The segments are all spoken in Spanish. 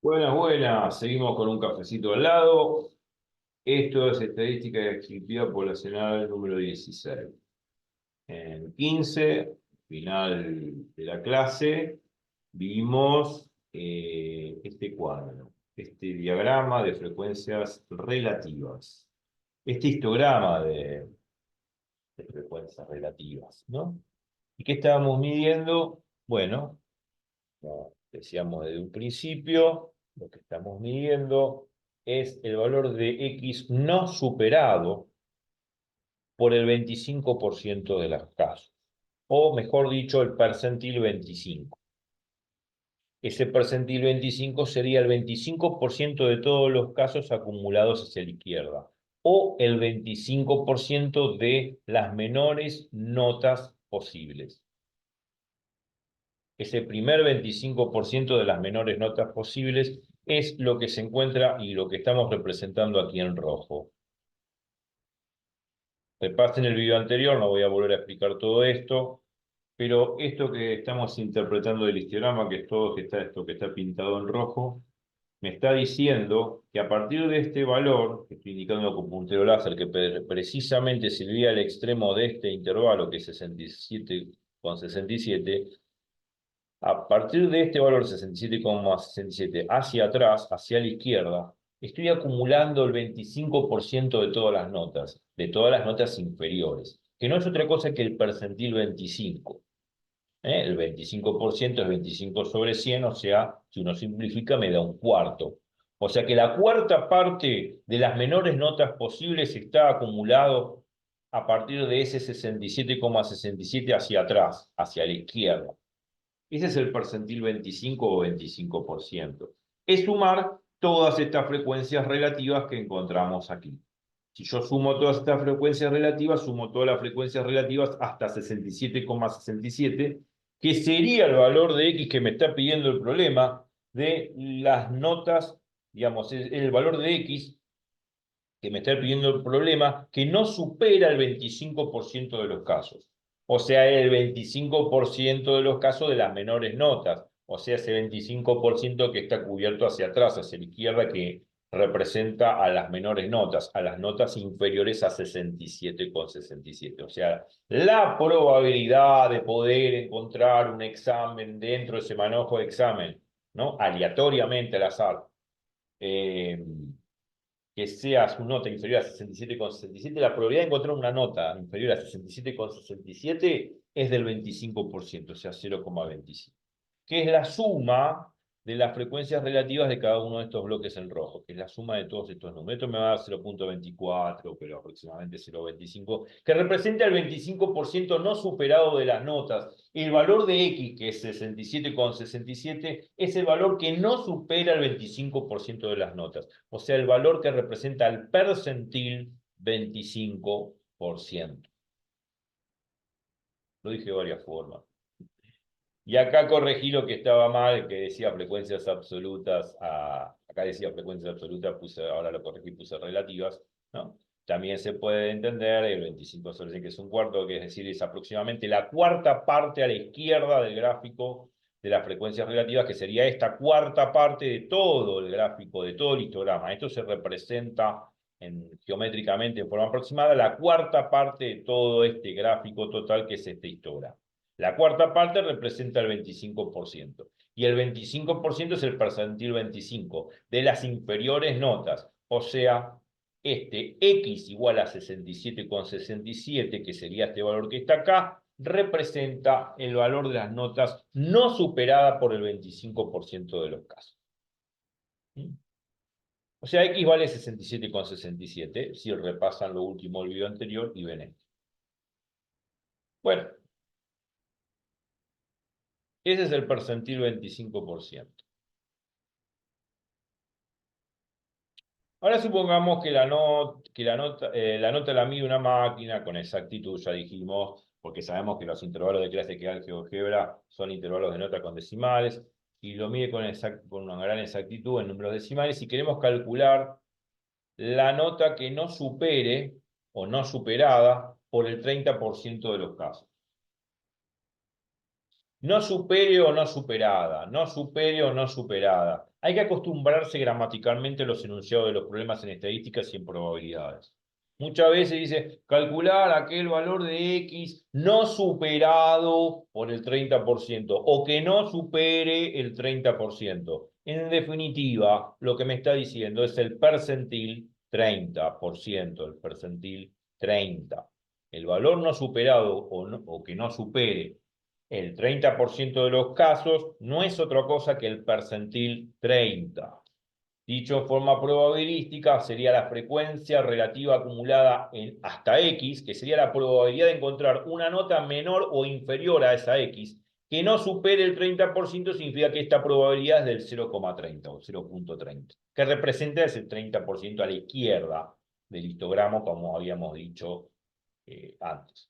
Buenas, buenas. Seguimos con un cafecito al lado. Esto es estadística y actividad poblacional número 16. En 15, final de la clase, vimos este cuadro, este diagrama de frecuencias relativas, este histograma de frecuencias relativas, ¿no? ¿Y qué estábamos midiendo? Bueno, como decíamos desde un principio, lo que estamos midiendo es el valor de X no superado por el 25% de los casos, o mejor dicho, el percentil 25. Ese percentil 25 sería el 25% de todos los casos acumulados hacia la izquierda, o el 25% de las menores notas posibles. Ese primer 25% de las menores notas posibles es lo que se encuentra y lo que estamos representando aquí en rojo. Repasen el video anterior, no voy a volver a explicar todo esto, pero esto que estamos interpretando del histograma, que es todo esto que está pintado en rojo, me está diciendo que a partir de este valor, que estoy indicando con puntero láser, que precisamente sería el extremo de este intervalo, que es 67,67, a partir de este valor 67,67 hacia atrás, hacia la izquierda, estoy acumulando el 25% de todas las notas inferiores, que no es otra cosa que el percentil 25. El 25% es 25 sobre 100, o sea, si uno simplifica me da un cuarto. O sea que la cuarta parte de las menores notas posibles está acumulado a partir de ese 67,67 hacia atrás, hacia la izquierda. Ese es el percentil 25 o 25%. Es sumar todas estas frecuencias relativas que encontramos aquí. Si yo sumo todas estas frecuencias relativas, sumo todas las frecuencias relativas hasta 67,67, que sería el valor de X que me está pidiendo el problema de las notas, digamos, el valor de X que me está pidiendo el problema, que no supera el 25% de los casos. O sea, el 25% de los casos de las menores notas. O sea, ese 25% que está cubierto hacia atrás, hacia la izquierda, que representa a las menores notas, a las notas inferiores a 67,67. O sea, la probabilidad de poder encontrar un examen dentro de ese manojo de examen, ¿no? Aleatoriamente al azar. Que sea su nota inferior a 67,67, la probabilidad de encontrar una nota inferior a 67,67 es del 25%, o sea, 0,25, que es la suma de las frecuencias relativas de cada uno de estos bloques en rojo, que es la suma de todos estos números. Esto me va a dar 0,24, pero aproximadamente 0,25, que representa el 25% no superado de las notas. El valor de X, que es 67,67, es el valor que no supera el 25% de las notas. O sea, el valor que representa el percentil 25%. Lo dije de varias formas. Y acá corregí lo que estaba mal, que decía frecuencias absolutas, acá decía frecuencias absolutas, ahora lo corregí, puse relativas, ¿no? También se puede entender el 25 sobre 100, que es un cuarto, que es decir, es aproximadamente la cuarta parte a la izquierda del gráfico de las frecuencias relativas, que sería esta cuarta parte de todo el gráfico, de todo el histograma. Esto se representa geométricamente en forma aproximada, la cuarta parte de todo este gráfico total, que es este histograma. La cuarta parte representa el 25%. Y el 25% es el percentil 25 de las inferiores notas. O sea, este X igual a 67,67, que sería este valor que está acá, representa el valor de las notas no superada por el 25% de los casos. O sea, X vale 67,67, si repasan lo último del video anterior y ven esto. Bueno, ese es el percentil 25%. Ahora supongamos que la nota la mide una máquina con exactitud, ya dijimos, porque sabemos que los intervalos de clase que da el GeoGebra son intervalos de nota con decimales, y lo mide con una gran exactitud en números decimales, y queremos calcular la nota que no supere o no superada por el 30% de los casos. No supere o no superada, no supere o no superada. Hay que acostumbrarse gramaticalmente a los enunciados de los problemas en estadísticas y en probabilidades. Muchas veces dice, calcular aquel valor de X no superado por el 30% o que no supere el 30%. En definitiva, lo que me está diciendo es el percentil 30%, el percentil 30. El valor no superado o que no supere el 30% de los casos no es otra cosa que el percentil 30. Dicho en forma probabilística, sería la frecuencia relativa acumulada en hasta X, que sería la probabilidad de encontrar una nota menor o inferior a esa X, que no supere el 30%, significa que esta probabilidad es del 0,30 o 0,30, que representa ese 30% a la izquierda del histograma, como habíamos dicho antes.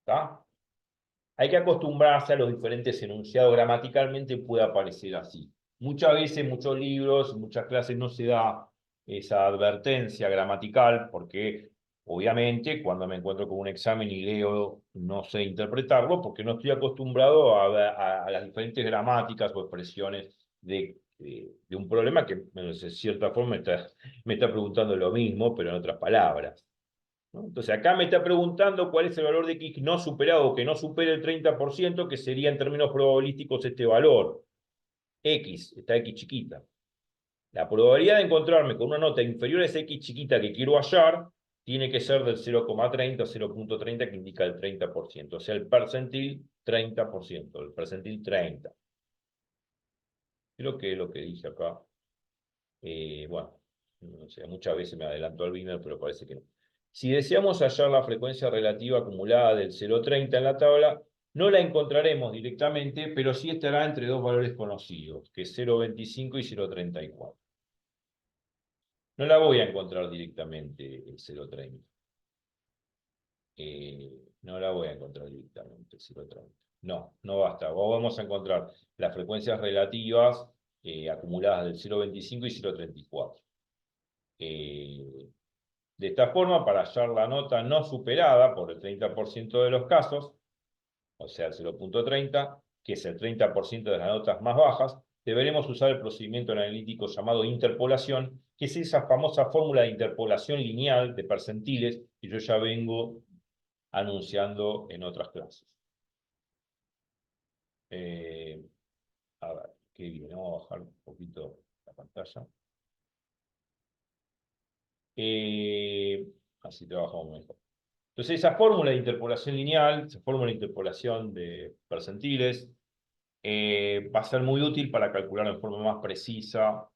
¿Está? Hay que acostumbrarse a los diferentes enunciados. Gramaticalmente puede aparecer así. Muchas veces, en muchos libros, en muchas clases no se da esa advertencia gramatical porque, obviamente, cuando me encuentro con un examen y leo, no sé interpretarlo porque no estoy acostumbrado a las diferentes gramáticas o expresiones de un problema que, de cierta forma, me está preguntando lo mismo, pero en otras palabras. ¿No? Entonces acá me está preguntando cuál es el valor de X no superado o que no supere el 30%, que sería en términos probabilísticos este valor. X, esta X chiquita. La probabilidad de encontrarme con una nota inferior a esa X chiquita que quiero hallar tiene que ser del 0,30 o 0,30 que indica el 30%. O sea, el percentil 30%, el percentil 30. Creo que es lo que dije acá. Bueno, no sé, muchas veces me adelantó al Beamer, pero parece que no. Si deseamos hallar la frecuencia relativa acumulada del 0,30 en la tabla, no la encontraremos directamente, pero sí estará entre dos valores conocidos, que es 0,25 y 0,34. No la voy a encontrar directamente el 0,30. No la voy a encontrar directamente el 0,30. No, no basta. Vamos a encontrar las frecuencias relativas acumuladas del 0,25 y 0,34. De esta forma, para hallar la nota no superada por el 30% de los casos, o sea, el 0,30, que es el 30% de las notas más bajas, deberemos usar el procedimiento analítico llamado interpolación, que es esa famosa fórmula de interpolación lineal de percentiles que yo ya vengo anunciando en otras clases. A ver, qué bien, vamos a bajar un poquito la pantalla. Así trabajamos mejor. Entonces, esa fórmula de interpolación lineal, esa fórmula de interpolación de percentiles, va a ser muy útil para calcular en forma más precisa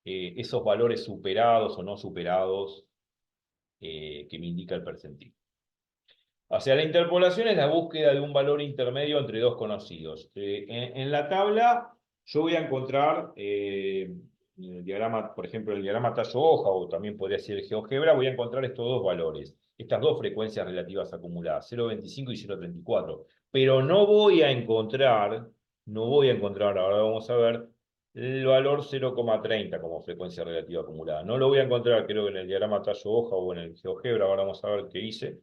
esos valores superados o no superados que me indica el percentil. O sea, la interpolación es la búsqueda de un valor intermedio entre dos conocidos. En la tabla yo voy a encontrar, en el diagrama, por ejemplo, el diagrama tallo-hoja, o también podría ser el GeoGebra, voy a encontrar estos dos valores, estas dos frecuencias relativas acumuladas, 0,25 y 0,34. Pero no voy a encontrar, ahora vamos a ver, el valor 0,30 como frecuencia relativa acumulada. No lo voy a encontrar, creo que en el diagrama tallo-hoja o en el GeoGebra, ahora vamos a ver qué hice.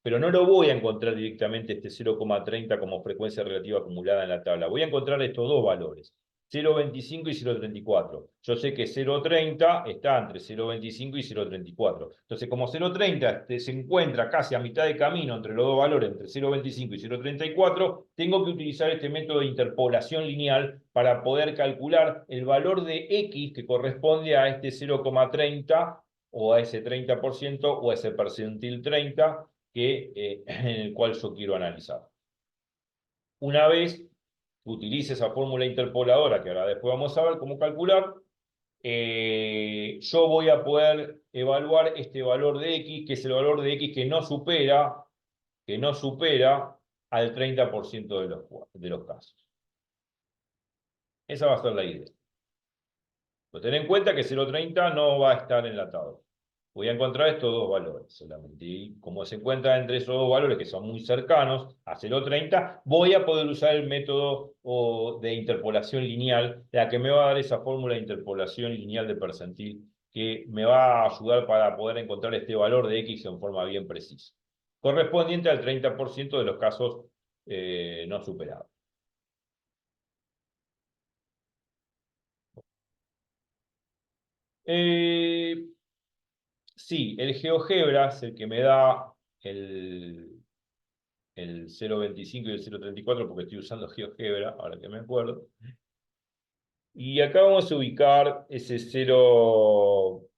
Pero no lo voy a encontrar directamente este 0,30 como frecuencia relativa acumulada en la tabla. Voy a encontrar estos dos valores, 0,25 y 0,34. Yo sé que 0,30 está entre 0,25 y 0,34. Entonces, como 0,30 se encuentra casi a mitad de camino entre los dos valores, entre 0,25 y 0,34, tengo que utilizar este método de interpolación lineal para poder calcular el valor de X que corresponde a este 0,30 o a ese 30% o a ese percentil 30 en el cual yo quiero analizar. Una vez utilice esa fórmula interpoladora, que ahora después vamos a ver cómo calcular, yo voy a poder evaluar este valor de X, que es el valor de X que no supera al 30% de los casos. Esa va a ser la idea. Pero ten en cuenta que 0,30 no va a estar en la tabla. Voy a encontrar estos dos valores solamente. Y como se encuentra entre esos dos valores que son muy cercanos a 0,30, voy a poder usar el método de interpolación lineal, la que me va a dar esa fórmula de interpolación lineal de percentil, que me va a ayudar para poder encontrar este valor de X en forma bien precisa, correspondiente al 30% de los casos no superado. Eh, sí, el GeoGebra es el que me da el 0.25 y el 0.34 porque estoy usando GeoGebra, ahora que me acuerdo. Y acá vamos a ubicar ese 0,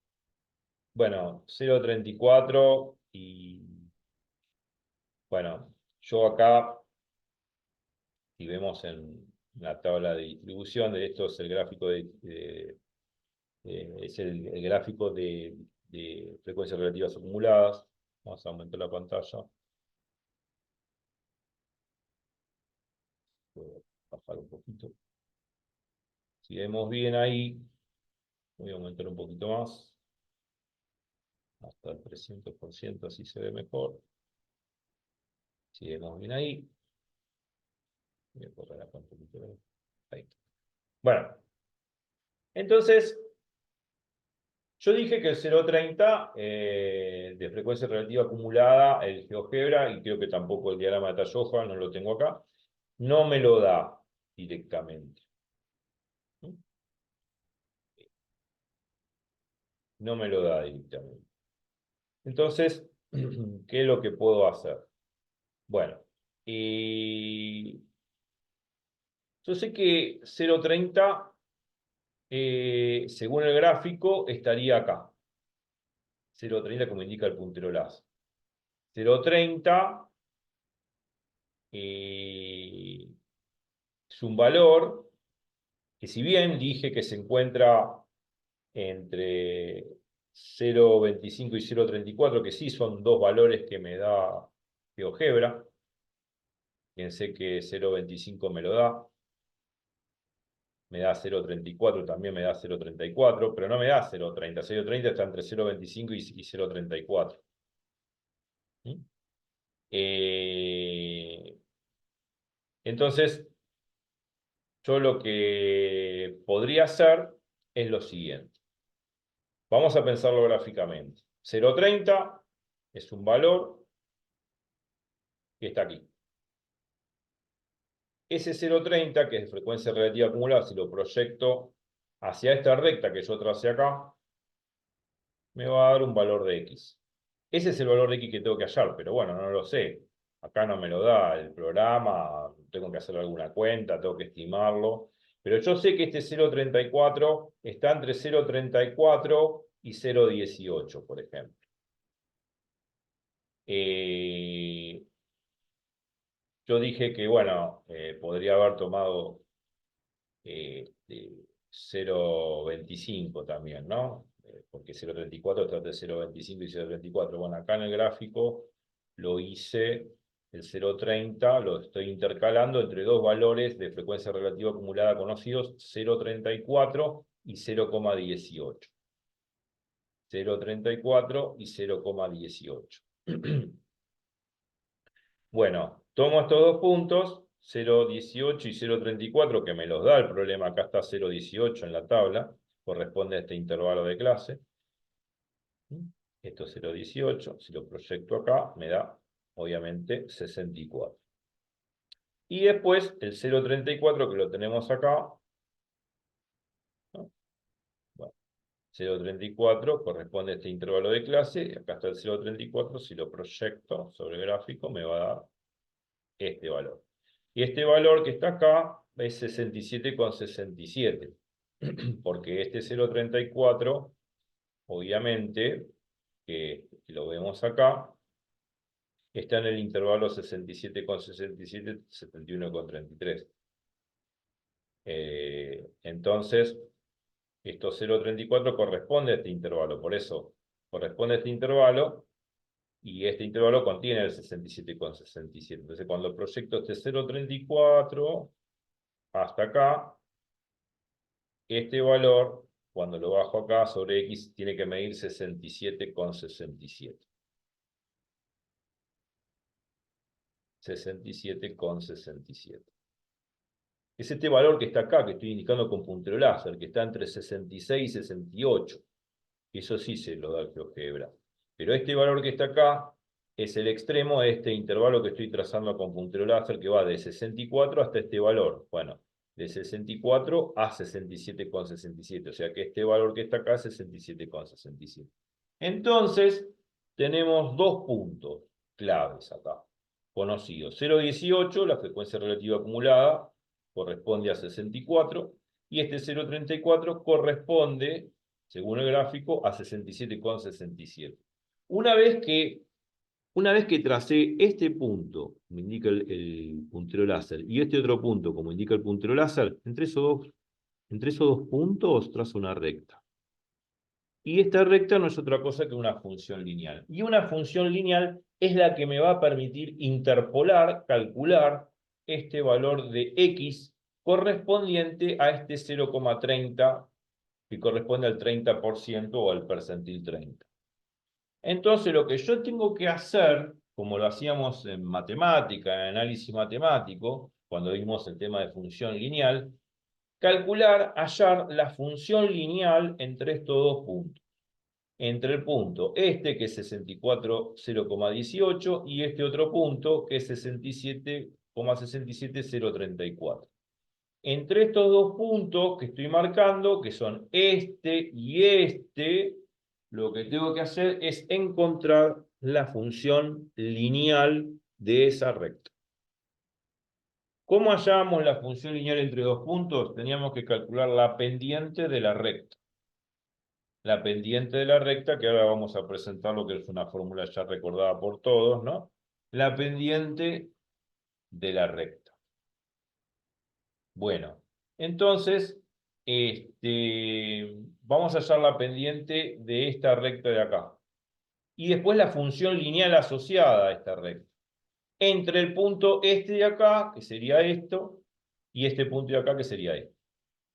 bueno, 0.34 y, bueno, yo acá, si vemos en la tabla de distribución, de esto es el gráfico es el gráfico de frecuencias relativas acumuladas. Vamos a aumentar la pantalla. Voy a bajar un poquito. Si vemos bien ahí, voy a aumentar un poquito más, hasta el 300%, así se ve mejor. Si vemos bien ahí, voy a correr acá un poquito. Ahí. Bueno, entonces, yo dije que el 0.30 de frecuencia relativa acumulada, el GeoGebra, y creo que tampoco el diagrama de Tayoja, no lo tengo acá, no me lo da directamente. No me lo da directamente. Entonces, ¿qué es lo que puedo hacer? Bueno, yo sé que 0.30, según el gráfico, estaría acá. 0.30 como indica el puntero láser. 0.30 es un valor que, si bien dije que se encuentra entre 0.25 y 0.34, que sí son dos valores que me da GeoGebra, pensé que 0.25 me da 0.34, también me da 0.34, pero no me da 0.30. 0.30 está entre 0.25 y 0.34. ¿Mm? Entonces, yo lo que podría hacer es lo siguiente. Vamos a pensarlo gráficamente. 0.30 es un valor que está aquí. Ese 0.30, que es de frecuencia relativa acumulada, si lo proyecto hacia esta recta que yo tracé acá, me va a dar un valor de X. Ese es el valor de X que tengo que hallar, pero bueno, no lo sé. Acá no me lo da el programa, tengo que hacer alguna cuenta, tengo que estimarlo. Pero yo sé que este 0.34 está entre 0.34 y 0.18, por ejemplo. Yo dije que, bueno, podría haber tomado de 0.25 también, ¿no? Porque 0.34 está entre 0.25 y 0.34. Bueno, acá en el gráfico lo hice, el 0.30 lo estoy intercalando entre dos valores de frecuencia relativa acumulada conocidos, 0.34 y 0.18. 0.34 y 0.18. Bueno, tomo estos dos puntos, 0.18 y 0.34, que me los da el problema. Acá está 0.18 en la tabla, corresponde a este intervalo de clase. Esto es 0.18, si lo proyecto acá, me da, obviamente, 64. Y después el 0.34, que lo tenemos acá, ¿no? Bueno, 0.34 corresponde a este intervalo de clase, acá está el 0.34, si lo proyecto sobre el gráfico, me va a dar este valor. Y este valor que está acá es 67,67, porque este 0.34, obviamente, que lo vemos acá, está en el intervalo 67,67, 71,33. Entonces, esto 0.34 corresponde a este intervalo, por eso corresponde a este intervalo, y este intervalo contiene el 67,67. Entonces, cuando proyecto este 0.34 hasta acá, este valor, cuando lo bajo acá sobre X, tiene que medir 67,67. 67,67. Es este valor que está acá, que estoy indicando con puntero láser, que está entre 66 y 68. Eso sí se lo da el GeoGebra. Pero este valor que está acá es el extremo de este intervalo que estoy trazando con puntero láser, que va de 64 hasta este valor. Bueno, de 64 a 67,67. O sea que este valor que está acá es 67,67. Entonces, tenemos dos puntos claves acá, conocidos. 0,18, la frecuencia relativa acumulada, corresponde a 64, y este 0,34 corresponde, según el gráfico, a 67,67. Una vez que tracé este punto, me indica el puntero láser, y este otro punto, como indica el puntero láser, entre esos dos puntos trazo una recta. Y esta recta no es otra cosa que una función lineal. Y una función lineal es la que me va a permitir interpolar, calcular este valor de x correspondiente a este 0,30, que corresponde al 30% o al percentil 30. Entonces, lo que yo tengo que hacer, como lo hacíamos en matemática, en análisis matemático, cuando vimos el tema de función lineal, calcular, hallar la función lineal entre estos dos puntos. Entre el punto este, que es 64,0,18, y este otro punto, que es 67,67034. Entre estos dos puntos que estoy marcando, que son este y este, lo que tengo que hacer es encontrar la función lineal de esa recta. ¿Cómo hallamos la función lineal entre dos puntos? Teníamos que calcular la pendiente de la recta. La pendiente de la recta, que ahora vamos a presentar lo que es una fórmula ya recordada por todos, ¿no? La pendiente de la recta. Bueno, entonces, vamos a hallar la pendiente de esta recta de acá. Y después la función lineal asociada a esta recta. Entre el punto este de acá, que sería esto, y este punto de acá, que sería esto.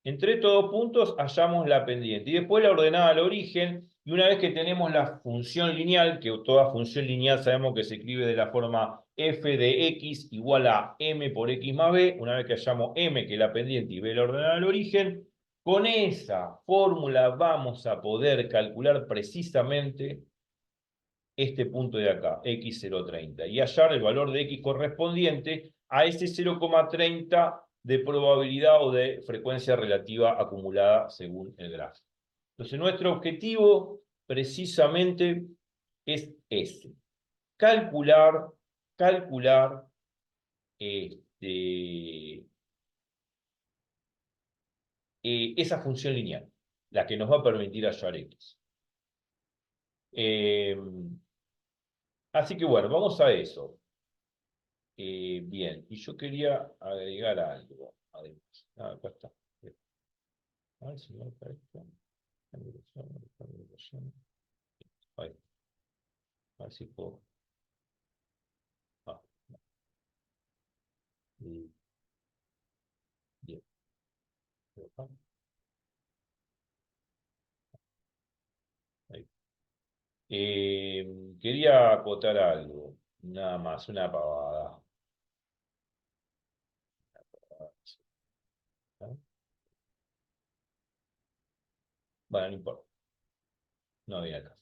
Entre estos dos puntos hallamos la pendiente. Y después la ordenada al origen. Y una vez que tenemos la función lineal, que toda función lineal sabemos que se escribe de la forma f de x igual a m por x más b, una vez que hallamos m, que es la pendiente, y b la ordenada al origen, con esa fórmula vamos a poder calcular precisamente este punto de acá, x0,30, y hallar el valor de x correspondiente a ese 0,30 de probabilidad o de frecuencia relativa acumulada según el gráfico. Entonces, nuestro objetivo precisamente es este: calcular esa función lineal, la que nos va a permitir hallar x. Así que bueno, vamos a eso. Bien, y yo quería agregar algo, además. Acá está. A ver si me aparece. Ahí. A ver si puedo. Ah, bien. Ahí. Quería acotar algo, nada más, una pavada. Bueno, no importa, no viene acá.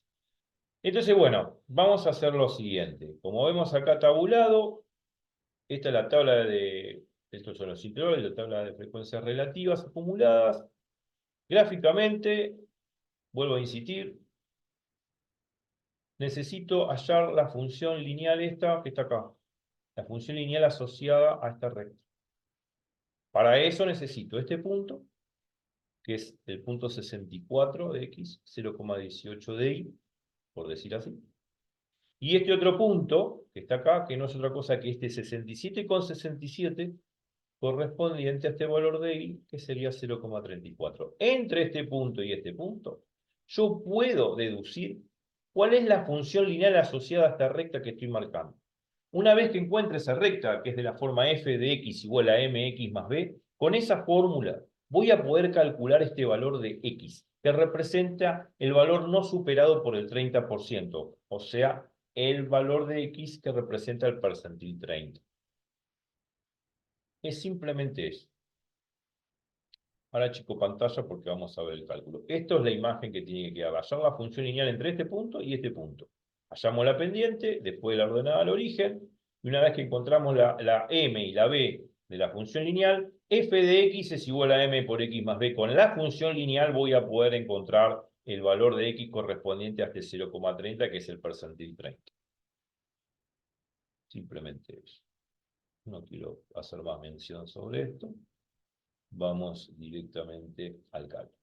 Entonces, bueno, vamos a hacer lo siguiente. Como vemos acá tabulado, esta es la tabla de, estos son los intervalos, la tabla de frecuencias relativas acumuladas. Gráficamente, vuelvo a insistir, necesito hallar la función lineal esta que está acá, la función lineal asociada a esta recta. Para eso necesito este punto, que es el punto 64 de x, 0,18 de y, por decir así. Y este otro punto, que está acá, que no es otra cosa que este 67,67, correspondiente a este valor de y, que sería 0,34. Entre este punto y este punto, yo puedo deducir cuál es la función lineal asociada a esta recta que estoy marcando. Una vez que encuentre esa recta, que es de la forma f de x igual a mx más b, con esa fórmula voy a poder calcular este valor de x, que representa el valor no superado por el 30%, o sea, el valor de x que representa el percentil 30. Es simplemente eso. Ahora chico pantalla porque vamos a ver el cálculo. Esto es la imagen que tiene que quedar. Hallar la función lineal entre este punto y este punto. Hallamos la pendiente, después de la ordenada al origen, y una vez que encontramos la m y la b de la función lineal, f de x es igual a m por x más b. Con la función lineal voy a poder encontrar el valor de x correspondiente a este 0,30, que es el percentil 30. Simplemente eso. No quiero hacer más mención sobre esto. Vamos directamente al cálculo.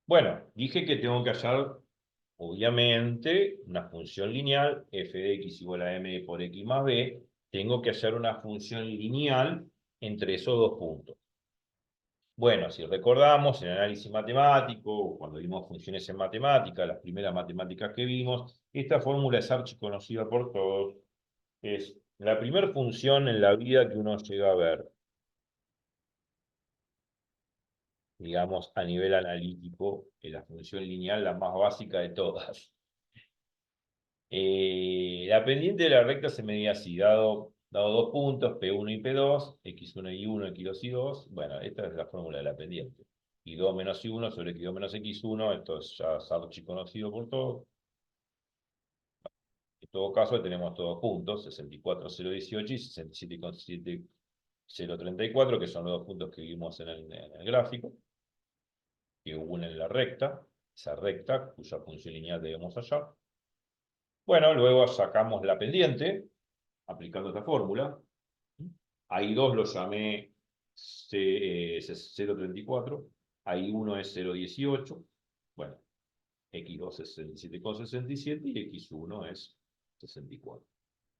Bueno, dije que tengo que hallar, obviamente, una función lineal, f de x igual a m por x más b. Tengo que hallar una función lineal entre esos dos puntos. Bueno, si recordamos, en análisis matemático, cuando vimos funciones en matemática, las primeras matemáticas que vimos, esta fórmula es archiconocida por todos. Es la primera función en la vida que uno llega a ver, digamos, a nivel analítico, es la función lineal, la más básica de todas. La pendiente de la recta se medía así, dado dos puntos, P1 y P2, X1 y 1, X2 y 2. Bueno, esta es la fórmula de la pendiente. Y2 menos Y1 sobre X2 menos X1, esto ya es archiconocido por todos. En todo caso, tenemos todos puntos, 64,018 y 67,034, que son los dos puntos que vimos en el gráfico, que unen la recta, esa recta cuya función lineal debemos hallar. Bueno, luego sacamos la pendiente, aplicando esta fórmula. Ahí 2 lo llamé 0,34, ahí 1 es 0,18. Bueno, X2 es 67,67 y X1 es 64.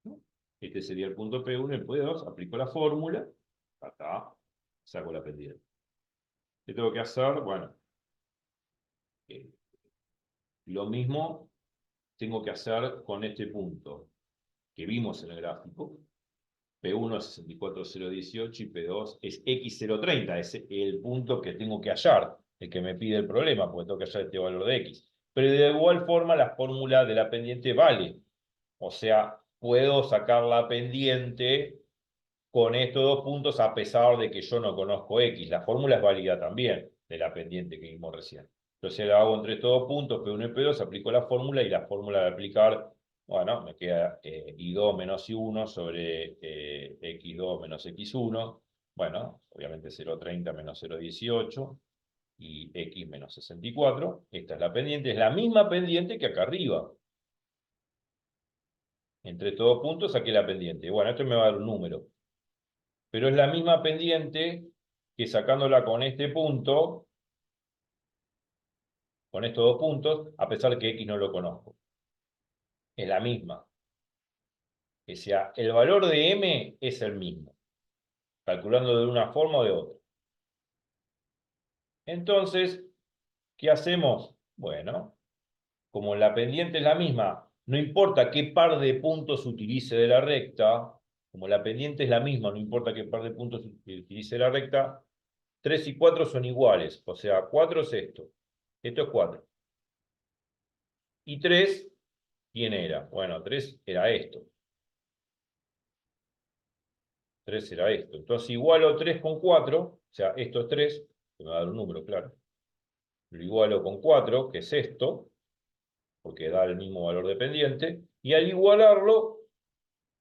¿No? Este sería el punto P1, el P2, aplico la fórmula, acá, saco la pendiente. ¿Qué tengo que hacer? Bueno, lo mismo tengo que hacer con este punto que vimos en el gráfico. P1 es 64,018 y P2 es X030, es el punto que tengo que hallar, el que me pide el problema, porque tengo que hallar este valor de X. Pero de igual forma la fórmula de la pendiente vale. O sea, puedo sacar la pendiente con estos dos puntos a pesar de que yo no conozco X. La fórmula es válida también de la pendiente que vimos recién. Entonces la hago entre estos dos puntos, P1 y P2, aplico la fórmula y la fórmula de aplicar, bueno, me queda Y2 menos Y1 sobre X2 menos X1. Bueno, obviamente 0,30 menos 0,18 y X menos 64. Esta es la pendiente, es la misma pendiente que acá arriba. Entre todos puntos saqué la pendiente. Bueno, esto me va a dar un número. Pero es la misma pendiente que sacándola con este punto, con estos dos puntos, a pesar de que X no lo conozco. Es la misma. O sea, el valor de M es el mismo, calculando de una forma o de otra. Entonces, ¿qué hacemos? Bueno, como la pendiente es la misma, no importa qué par de puntos utilice de la recta, como la pendiente es la misma, no importa qué par de puntos utilice la recta, 3 y 4 son iguales, o sea, 4 es esto es 4. Y 3, ¿quién era? Bueno, 3 era esto. 3 era esto. Entonces igualo 3 con 4, o sea, esto es 3, que me va a dar un número, claro. Lo igualo con 4, que es esto, porque da el mismo valor dependiente, y al igualarlo,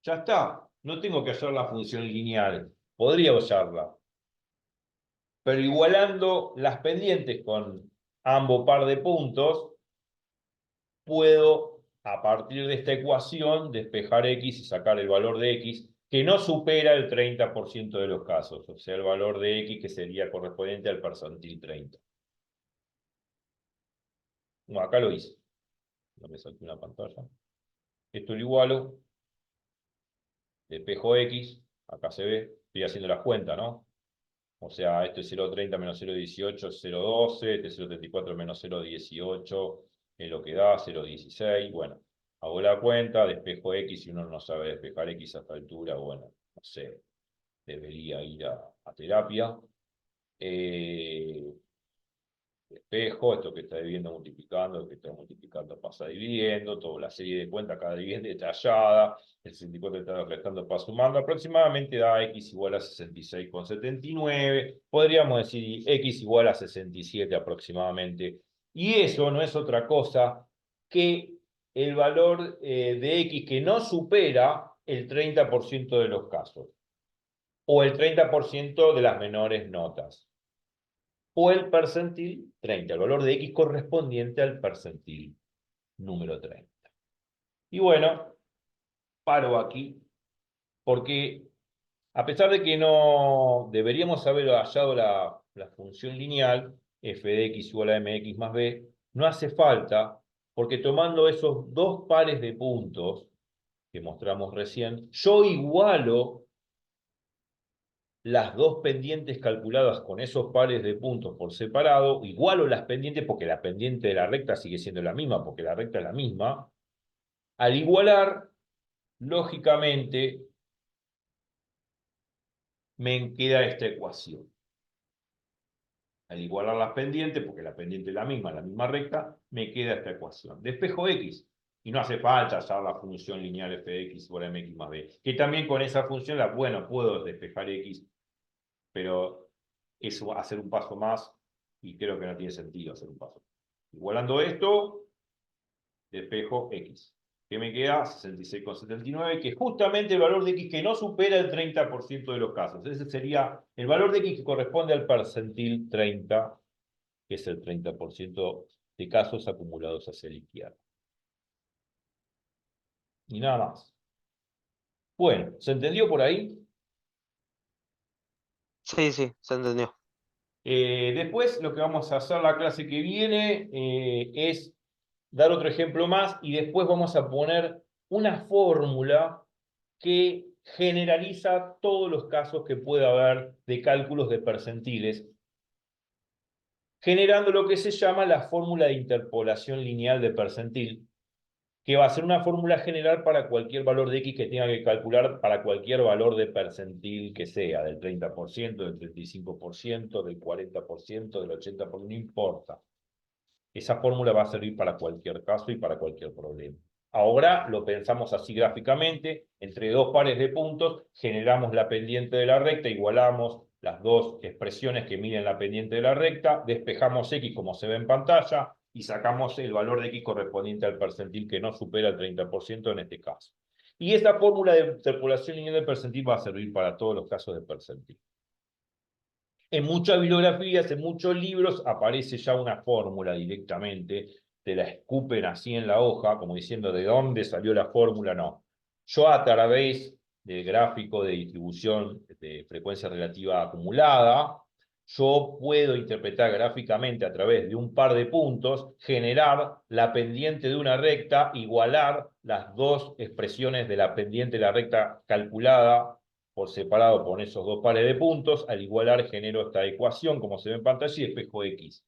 ya está. No tengo que hallar la función lineal. Podría hallarla. Pero igualando las pendientes con ambos par de puntos, puedo, a partir de esta ecuación, despejar X y sacar el valor de X, que no supera el 30% de los casos. O sea, el valor de X que sería correspondiente al percentil 30. Bueno, acá lo hice. No me salté una pantalla. Esto lo igualo. Despejo X. Acá se ve. Estoy haciendo las cuentas, ¿no? O sea, esto es 0,30 menos 0,18 es 0,12. Este es 0,34 menos 0,18 es lo que da 0,16. Bueno, hago la cuenta, despejo X. Si uno no sabe despejar X a esta altura, bueno, no sé, debería ir a terapia. Despejo, esto que está dividiendo multiplicando, esto que está multiplicando pasa dividiendo, toda la serie de cuentas, cada dividendo detallada, el 64 está restando para sumando, aproximadamente da X igual a 66,79, podríamos decir X igual a 67 aproximadamente, Y eso no es otra cosa que el valor de X que no supera el 30% de los casos, o el 30% de las menores notas, o el percentil 30, el valor de X correspondiente al percentil número 30. Y bueno, paro aquí, porque a pesar de que no deberíamos haber hallado la función lineal, f de x igual a mx más b, no hace falta, porque tomando esos dos pares de puntos que mostramos recién, yo igualo las dos pendientes calculadas con esos pares de puntos por separado, igualo las pendientes porque la pendiente de la recta sigue siendo la misma, porque la recta es la misma. Al igualar, lógicamente, me queda esta ecuación. Al igualar las pendientes, porque la pendiente es la misma recta, me queda esta ecuación. Despejo X. Y no hace falta hallar la función lineal f de x por mx más b. Que también con esa función, bueno, puedo despejar X, pero eso va a hacer un paso más y creo que no tiene sentido hacer un paso. Igualando esto, despejo X. ¿Qué me queda? 66,79, que es justamente el valor de X que no supera el 30% de los casos. Ese sería el valor de X que corresponde al percentil 30, que es el 30% de casos acumulados hacia la izquierda. Y nada más. Bueno, ¿se entendió por ahí? Sí, sí, se entendió. Después lo que vamos a hacer la clase que viene es dar otro ejemplo más y después vamos a poner una fórmula que generaliza todos los casos que pueda haber de cálculos de percentiles, generando lo que se llama la fórmula de interpolación lineal de percentil, que va a ser una fórmula general para cualquier valor de X que tenga que calcular para cualquier valor de percentil que sea, del 30%, del 35%, del 40%, del 80%, no importa. Esa fórmula va a servir para cualquier caso y para cualquier problema. Ahora lo pensamos así gráficamente, entre dos pares de puntos, generamos la pendiente de la recta, igualamos las dos expresiones que miden la pendiente de la recta, despejamos X como se ve en pantalla y sacamos el valor de X correspondiente al percentil que no supera el 30% en este caso. Y esta fórmula de interpolación lineal del percentil va a servir para todos los casos de percentil. En muchas bibliografías, en muchos libros, aparece ya una fórmula directamente, te la escupen así en la hoja, como diciendo de dónde salió la fórmula, no. Yo a través del gráfico de distribución de frecuencia relativa acumulada, yo puedo interpretar gráficamente a través de un par de puntos, generar la pendiente de una recta, igualar las dos expresiones de la pendiente de la recta calculada por separado con esos dos pares de puntos, al igualar genero esta ecuación, como se ve en pantalla, y espejo X.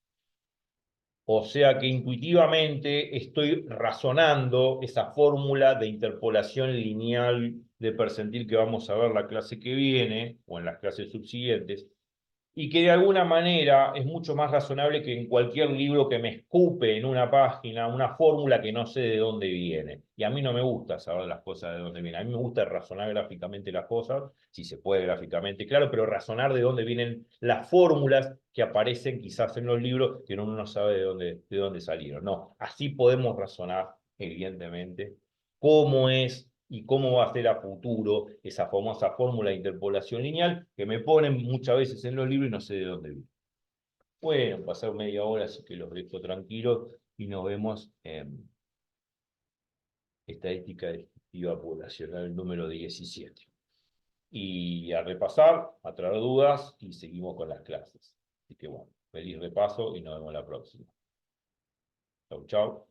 O sea que intuitivamente estoy razonando esa fórmula de interpolación lineal de percentil que vamos a ver la clase que viene, o en las clases subsiguientes, y que de alguna manera es mucho más razonable que en cualquier libro que me escupe en una página una fórmula que no sé de dónde viene. Y a mí no me gusta saber las cosas de dónde vienen. A mí me gusta razonar gráficamente las cosas, si se puede gráficamente, claro, pero razonar de dónde vienen las fórmulas que aparecen quizás en los libros que uno no sabe de dónde salieron. No, así podemos razonar, evidentemente, cómo es y cómo va a ser a futuro esa famosa fórmula de interpolación lineal que me ponen muchas veces en los libros y no sé de dónde viene. Bueno, pasar media hora, así que los dejo tranquilos y nos vemos en estadística descriptiva poblacional número 17. Y a repasar, a traer dudas y seguimos con las clases. Así que bueno, feliz repaso y nos vemos la próxima. Chau, chau.